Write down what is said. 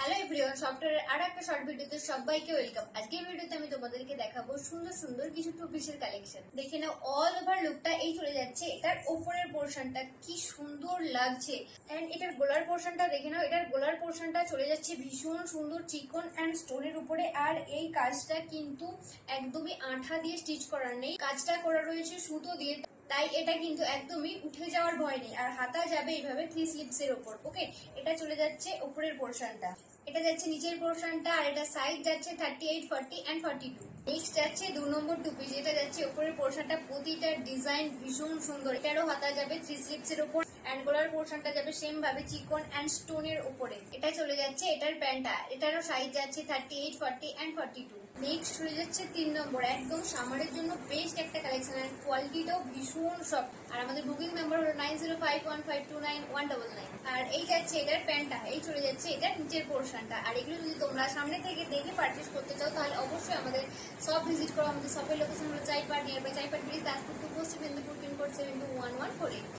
Hello everyone, সফটওয়্যারের আর একটা short ভিডিওতে সবাইকে ওয়েলকাম। আজকের ভিডিওতে আমি তোমাদেরকে দেখাবো সুন্দর সুন্দর কিছু টু পিসের কালেকশন। দেখে নাও অল ওভার লুকটা এই চলে যাচ্ছে। এটার উপরের পোর্শনটা কি সুন্দর লাগছে, এন্ড এটার গোলার পোর্শনটা দেখে নাও। এটার গোলার পোর্শনটা চলে যাচ্ছে ভীষণ সুন্দর চিকন এন্ড স্টোনের উপরে। আর এই কাজটা কিন্তু একদমই আঠা দিয়ে স্টিচ করার নেই, কাজটা করা রয়েছে সুতো দিয়ে, তাই এটা কিন্তু একদমই উঠে যাওয়ার ভয় নেই। আর হাতা যাবে এইভাবে 3 স্লিপস এর উপর। ওকে, এটা চলে যাচ্ছে উপরের পোর্শনটা, এটা যাচ্ছে নিচের পোর্শনটা, আর এটা সাইড যাচ্ছে 38, 40 এন্ড 42। নেক্সট যাচ্ছে 2 নম্বর টু পিস, এটা যাচ্ছে উপরের পোর্শনটা। প্রতিটা ডিজাইন ভীষণ সুন্দর। এটারও হাতা যাবে 3 স্লিপস এর উপর, এন্ড গোলার পোর্শনটা যাবে সেম ভাবে চিকন এন্ড স্টোনের উপরে। এটা চলে যাচ্ছে এটার প্যান্টটা, এটারও সাইজ যাচ্ছে 38, 40 এন্ড 42। নেক্সট হয়ে যাচ্ছে 3 নম্বর, একদম সামারের জন্য বেস্ট একটা কালেকশন, এন্ড কোয়ালিটিটাও ভীষণ সফট। আর আমাদের বুকিং নাম্বার হলো 9051529199। আর এই যাচ্ছে এটার প্যান্টটা, এই চলে যাচ্ছে এটার নিচের পোর্শনটা। আর এগুলো যদি তোমরা সামনে থেকে দেখে পারচেস করতে চাও তাহলে অবশ্যই আমাদের শপ ভিজিট করো। আমাদের শপের লোকেশন হলো চাইপাড়, নিয়ারবাই চাইপাড় ব্রিজ, দাসপুর টু পশ্চিম মেদিনীপুর, পিনকোড 721148।